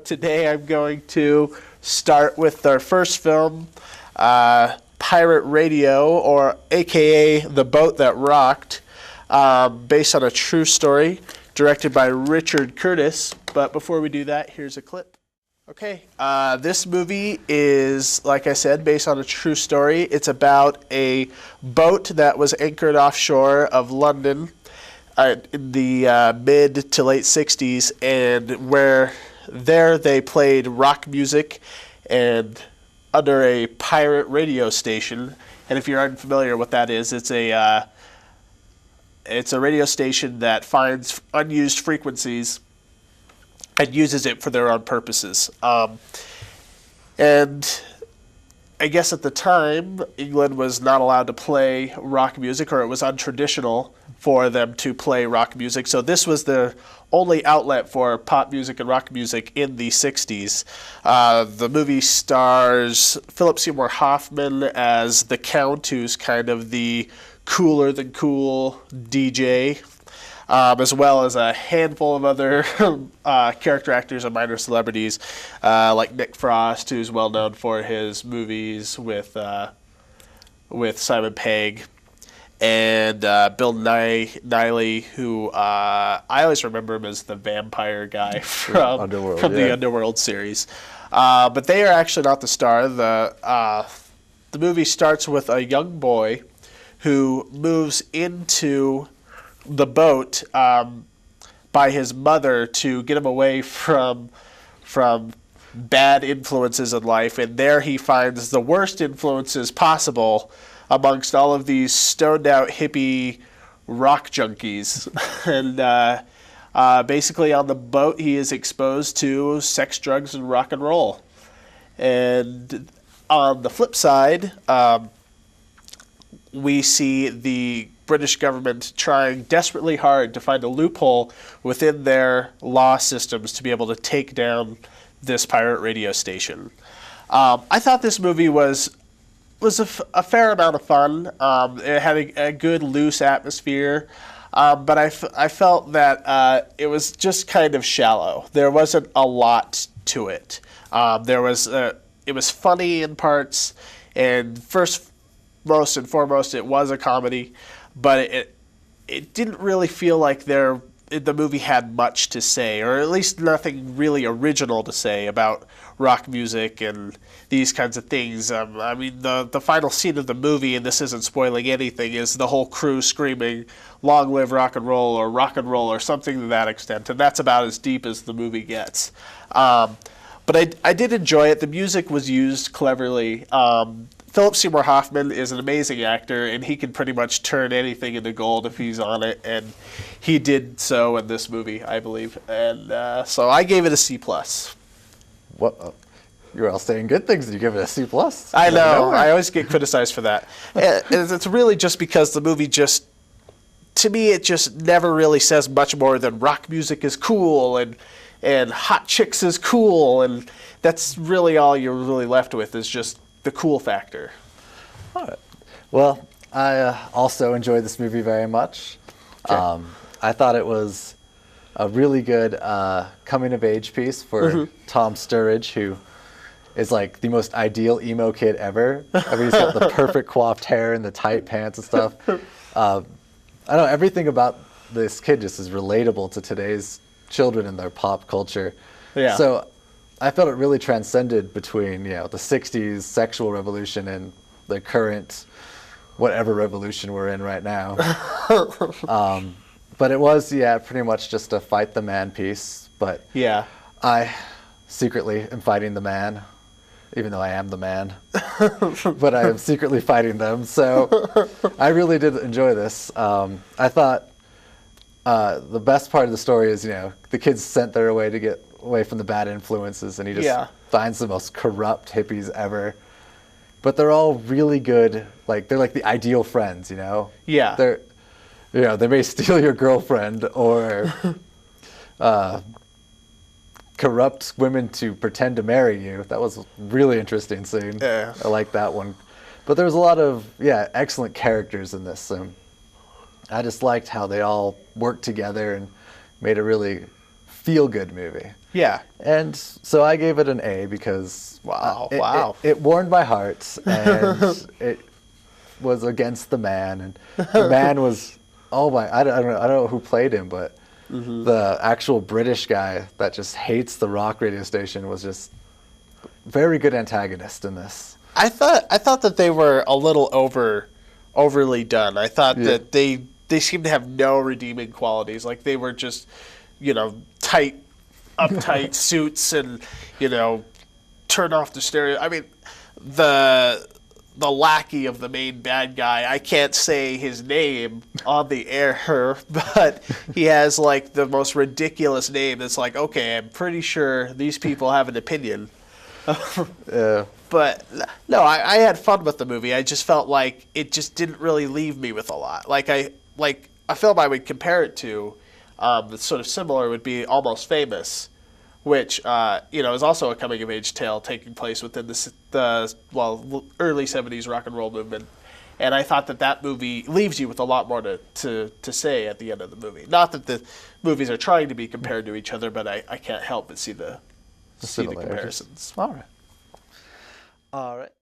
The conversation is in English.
Today I'm going to start with our first film, Pirate Radio, or AKA The Boat That Rocked, based on a true story, directed by Richard Curtis. But before we do that, here's a clip. Okay, this movie is, like I said, based on a true story. It's about a boat that was anchored offshore of London in the mid to late 60s, and where there they played rock music and under a pirate radio station. And if you're unfamiliar with what that is, it's a radio station that finds unused frequencies and uses it for their own purposes. And I guess at the time, England was not allowed to play rock music, or it was untraditional for them to play rock music. So this was the only outlet for pop music and rock music in the 60s. The movie stars Philip Seymour Hoffman as the Count, who's kind of the cooler than cool DJ, as well as a handful of other character actors and minor celebrities, like Nick Frost, who's well known for his movies with Simon Pegg, and Bill Nighy, who I always remember him as the vampire guy from the Underworld series. But they are actually not the star. The movie starts with a young boy who moves into the boat by his mother to get him away from bad influences in life, and there he finds the worst influences possible amongst all of these stoned out hippie rock junkies. And basically on the boat he is exposed to sex, drugs, and rock and roll. And on the flip side, we see the British government trying desperately hard to find a loophole within their law systems to be able to take down this pirate radio station. I thought this movie was a fair amount of fun. It had a good loose atmosphere, but I felt that it was just kind of shallow. There wasn't a lot to it. It was funny in parts, and most and foremost, it was a comedy, but it didn't really feel like the movie had much to say, or at least nothing really original to say about rock music and these kinds of things. I mean, the final scene of the movie, and this isn't spoiling anything, is the whole crew screaming, "Long live rock and roll," or something to that extent, and that's about as deep as the movie gets. But I did enjoy it. The music was used cleverly. Philip Seymour Hoffman is an amazing actor, and he can pretty much turn anything into gold if he's on it, and he did so in this movie, I believe. And so I gave it a C+. What? You're all saying good things, and you give it a C+. I know. I always get criticized for that. And it's really just because the movie to me, it just never really says much more than rock music is cool and hot chicks is cool, and that's really all you're really left with is just the cool factor. All right. Well, I also enjoyed this movie very much. Okay. I thought it was a really good coming-of-age piece for Tom Sturridge, who is like the most ideal emo kid ever. I mean, he's got the perfect coiffed hair and the tight pants and stuff. I don't know, everything about this kid just is relatable to today's children and their pop culture. Yeah. So I felt it really transcended between, the 60s sexual revolution and the current whatever revolution we're in right now. But it was, pretty much just a fight the man piece. But yeah, I secretly am fighting the man, even though I am the man. But I am secretly fighting them. So I really did enjoy this. I thought the best part of the story is, the kids sent their way to get away from the bad influences, and he just finds the most corrupt hippies ever. But they're all really good, they're like the ideal friends, Yeah. They're, they may steal your girlfriend or corrupt women to pretend to marry you. That was a really interesting scene. Yeah. I like that one. But there was a lot of, excellent characters in this. I just liked how they all worked together and made a really feel-good movie. Yeah. And so I gave it an A because it warmed my heart, and it was against the man, and the man was I don't know who played him, but the actual British guy that just hates the rock radio station was just very good antagonist in this. I thought that they were a little overly done. I thought that they seemed to have no redeeming qualities. Like they were just, uptight suits and, turn off the stereo. I mean, the lackey of the main bad guy, I can't say his name on the air, but he has like the most ridiculous name. It's like, okay, I'm pretty sure these people have an opinion. But no, I had fun with the movie. I just felt like it just didn't really leave me with a lot. Like a film I would compare it to, that's sort of similar would be Almost Famous, which is also a coming of age tale taking place within the early 70s rock and roll movement. And I thought that movie leaves you with a lot more to say at the end of the movie. Not that the movies are trying to be compared to each other, but I can't help but see the comparisons. All right.